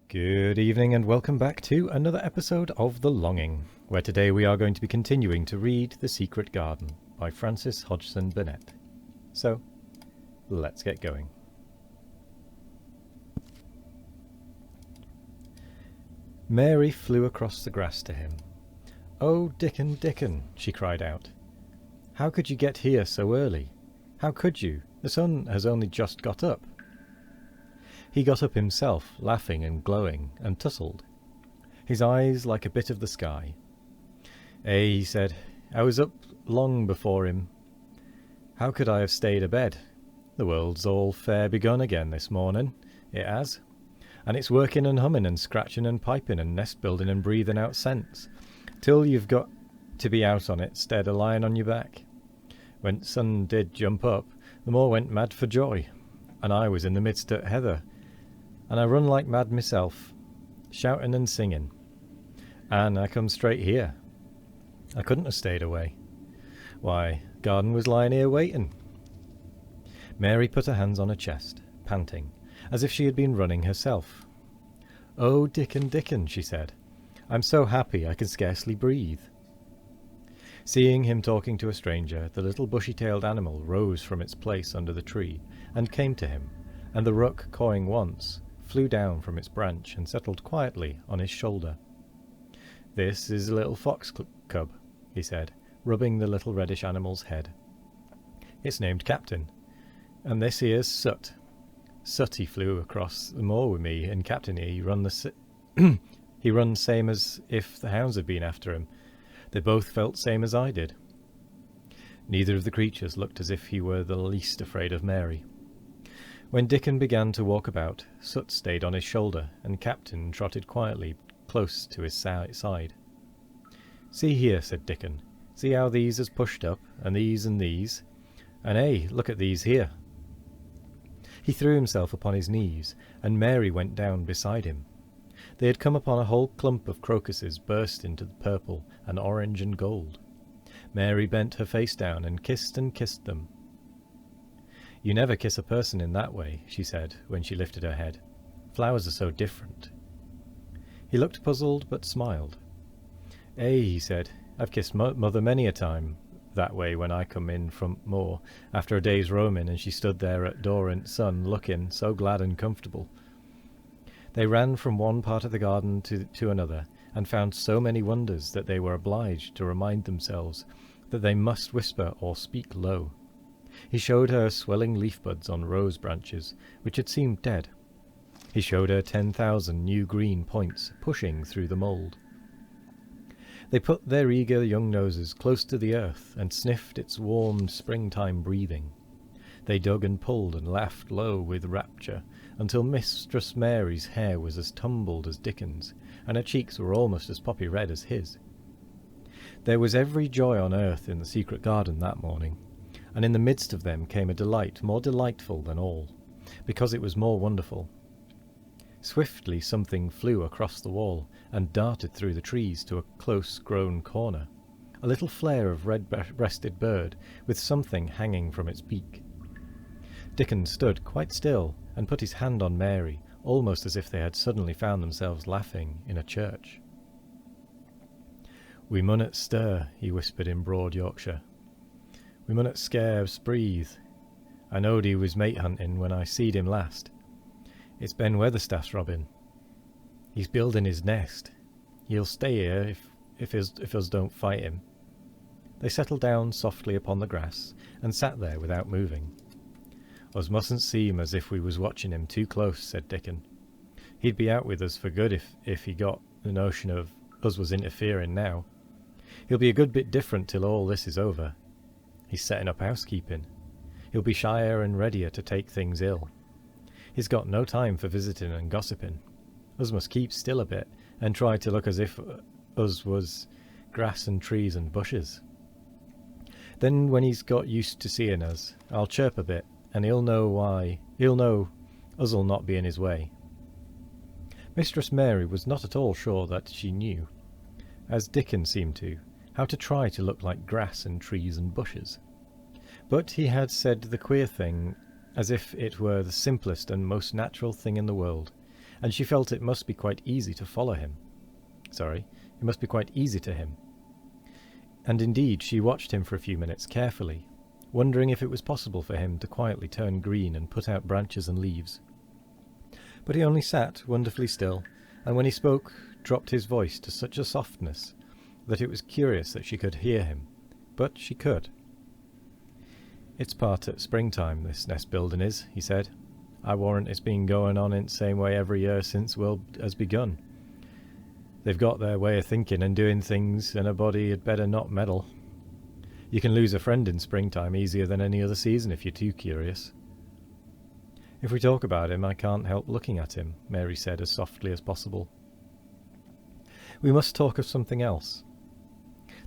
Good evening and welcome back to another episode of The Longing, where today we are going to be continuing to read The Secret Garden by Frances Hodgson Burnett. So, let's get going. Mary flew across the grass to him. "Oh, Dickon, Dickon," she cried out. "How could you get here so early? How could you? The sun has only just got up." He got up himself, laughing and glowing, and tussled, his eyes like a bit of the sky. "Eh," he said, "I was up long before him. How could I have stayed abed? The world's all fair begun again this morning, it has, and it's working and humming and scratching and piping and nest-building and breathing out scents, till you've got to be out on it stead of lying on your back. When sun did jump up, the moor went mad for joy, and I was in the midst of heather, and I run like mad myself, shouting and singing. And I come straight here. I couldn't have stayed away. Why, garden was lying here waiting." Mary put her hands on her chest, panting, as if she had been running herself. "Oh, Dickon, Dickon," she said, "I'm so happy I can scarcely breathe." Seeing him talking to a stranger, the little bushy-tailed animal rose from its place under the tree and came to him, and the rook, cawing once, flew down from its branch and settled quietly on his shoulder. "This is a little fox cub," he said, rubbing the little reddish animal's head. "It's named Captain, and this here's Sut. Sut, he flew across the moor with me, and Captain he run he run same as if the hounds had been after him. They both felt same as I did." Neither of the creatures looked as if he were the least afraid of Mary. When Dickon began to walk about, Sut stayed on his shoulder, and Captain trotted quietly close to his side. "See here," said Dickon. "See how these is pushed up, and these, and look at these here." He threw himself upon his knees, and Mary went down beside him. They had come upon a whole clump of crocuses burst into the purple and orange and gold. Mary bent her face down and kissed them. "You never kiss a person in that way," she said, when she lifted her head. "Flowers are so different." He looked puzzled, but smiled. "Eh," he said, "I've kissed mother many a time that way when I come in from moor after a day's roaming, and she stood there at door in sun, looking so glad and comfortable." They ran from one part of the garden to another, and found so many wonders that they were obliged to remind themselves that they must whisper or speak low. He showed her swelling leaf buds on rose branches, which had seemed dead. He showed her 10,000 new green points pushing through the mould. They put their eager young noses close to the earth and sniffed its warm springtime breathing. They dug and pulled and laughed low with rapture, until Mistress Mary's hair was as tumbled as Dickon's, and her cheeks were almost as poppy red as his. There was every joy on earth in the secret garden that morning, and in the midst of them came a delight more delightful than all, because it was more wonderful. Swiftly something flew across the wall, and darted through the trees to a close-grown corner, a little flare of red-breasted bird, with something hanging from its beak. Dickon stood quite still, and put his hand on Mary, almost as if they had suddenly found themselves laughing in a church. "We munnot stir," he whispered in broad Yorkshire. "We munnot scarce breathe. I knowed he was mate hunting when I seed him last. It's Ben Weatherstaff's robin. He's building his nest. He'll stay here if us don't fight him." They settled down softly upon the grass, and sat there without moving. "Us mustn't seem as if we was watching him too close," said Dickon. "He'd be out with us for good if he got the notion of us was interfering now. He'll be a good bit different till all this is over. He's setting up housekeeping. He'll be shyer and readier to take things ill. He's got no time for visiting and gossiping. Us must keep still a bit, and try to look as if us was grass and trees and bushes. Then when he's got used to seeing us, I'll chirp a bit, and he'll know us'll not be in his way." Mistress Mary was not at all sure that she knew, as Dickon seemed to, how to try to look like grass and trees and bushes. But he had said the queer thing as if it were the simplest and most natural thing in the world, and she felt it must be quite easy to follow him. It must be quite easy to him. And indeed, she watched him for a few minutes carefully, wondering if it was possible for him to quietly turn green and put out branches and leaves. But he only sat wonderfully still, and when he spoke, dropped his voice to such a softness that it was curious that she could hear him. But she could. "It's part at springtime, this nest building is," he said. "I warrant it's been going on in the same way every year since the world has begun. They've got their way of thinking and doing things, and a body had better not meddle. You can lose a friend in springtime easier than any other season if you're too curious." "If we talk about him, I can't help looking at him," Mary said as softly as possible. "We must talk of something else.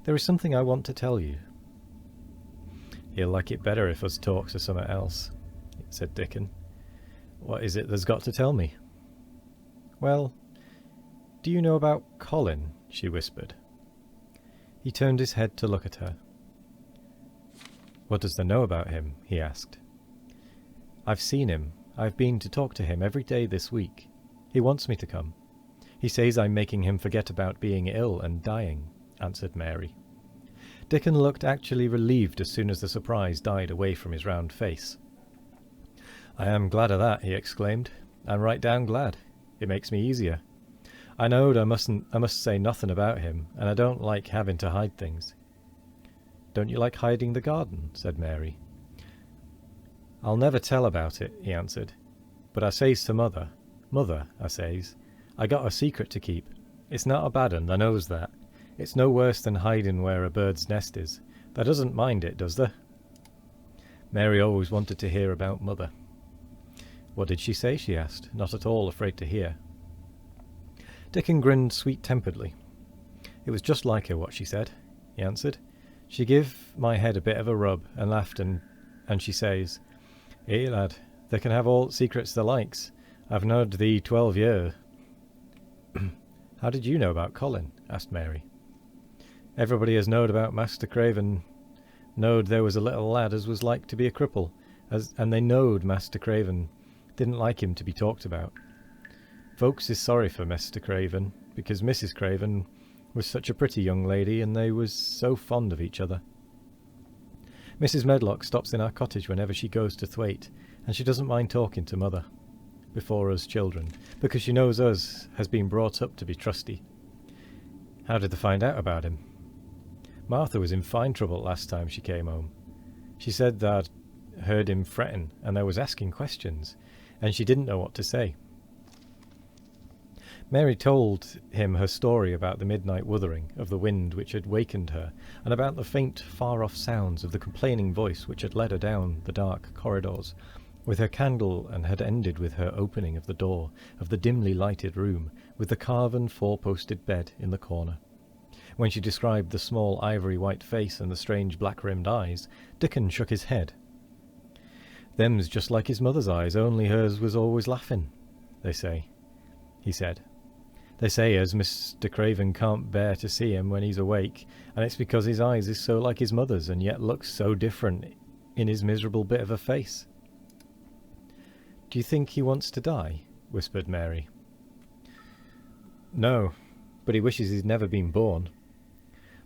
There is something I want to tell you." "He'll like it better if us talks of something else," said Dickon. "What is it there's got to tell me?" "Well, do you know about Colin?" she whispered. He turned his head to look at her. "What does there know about him?" he asked. "I've seen him. I've been to talk to him every day this week. He wants me to come. He says I'm making him forget about being ill and dying," answered Mary. Dickon looked actually relieved as soon as the surprise died away from his round face. "I am glad of that," he exclaimed. "I'm right down glad. It makes me easier. I knowed I must say nothing about him, and I don't like having to hide things." "Don't you like hiding the garden?" said Mary. "I'll never tell about it," he answered. "But I says to Mother, 'Mother,' I says, 'I got a secret to keep. It's not a bad un, I knows that. It's no worse than hiding where a bird's nest is. Thou doesn't mind it, does thou?'" Mary always wanted to hear about Mother. "What did she say?" she asked, not at all afraid to hear. Dickon grinned sweet-temperedly. "It was just like her, what she said," he answered. "She give my head a bit of a rub, and laughed, and she says, 'Eh, lad, they can have all secrets they likes. I've knowed thee 12 year.'" "How did you know about Colin?" asked Mary. "Everybody has knowed about Master Craven. Knowed there was a little lad as was like to be a cripple, and they knowed Master Craven didn't like him to be talked about. Folks is sorry for Master Craven, because Mrs. Craven was such a pretty young lady, and they was so fond of each other. Mrs. Medlock stops in our cottage whenever she goes to Thwaite, and she doesn't mind talking to Mother, before us children, because she knows us has been brought up to be trusty." "How did they find out about him?" "Martha was in fine trouble last time she came home. She said that heard him fretting, and they was asking questions, and she didn't know what to say." Mary told him her story about the midnight wuthering of the wind which had wakened her, and about the faint, far-off sounds of the complaining voice which had led her down the dark corridors with her candle, and had ended with her opening of the door of the dimly lighted room with the carven four-posted bed in the corner. When she described the small ivory-white face and the strange black-rimmed eyes, Dickon shook his head. "Them's just like his mother's eyes, only hers was always laughing, they say," he said. "They say as Mr. Craven can't bear to see him when he's awake, and it's because his eyes is so like his mother's, and yet looks so different in his miserable bit of a face." "Do you think he wants to die?" whispered Mary. "No, but he wishes he'd never been born.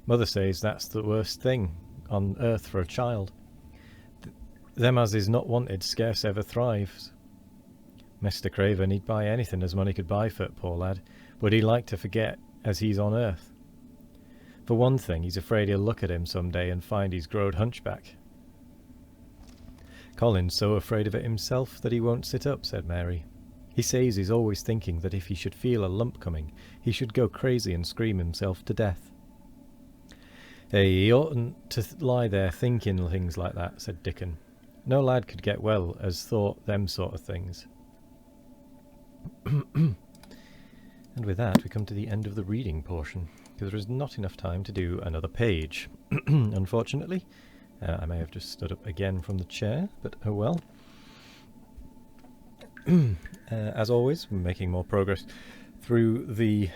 Mother says that's the worst thing on earth for a child. Them as is not wanted scarce ever thrives. Mr. Craven, he'd buy anything as money could buy for it, poor lad, but he'd like to forget as he's on earth. For one thing, he's afraid he'll look at him some day and find he's growed hunchback." "Colin's so afraid of it himself that he won't sit up," said Mary. "He says he's always thinking that if he should feel a lump coming, he should go crazy and scream himself to death." "He oughtn't to lie there thinking things like that," said Dickon. "No lad could get well as thought them sort of things." And with that we come to the end of the reading portion, because there is not enough time to do another page, unfortunately. I may have just stood up again from the chair, but oh well. As always, we're making more progress through the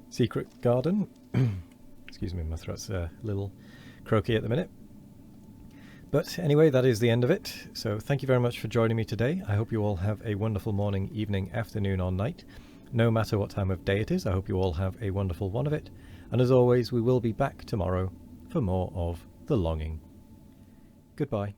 secret garden. Excuse me, my throat's a little croaky at the minute. But anyway, that is the end of it. So thank you very much for joining me today. I hope you all have a wonderful morning, evening, afternoon or night. No matter what time of day it is, I hope you all have a wonderful one of it. And as always, we will be back tomorrow for more of The Longing. Goodbye.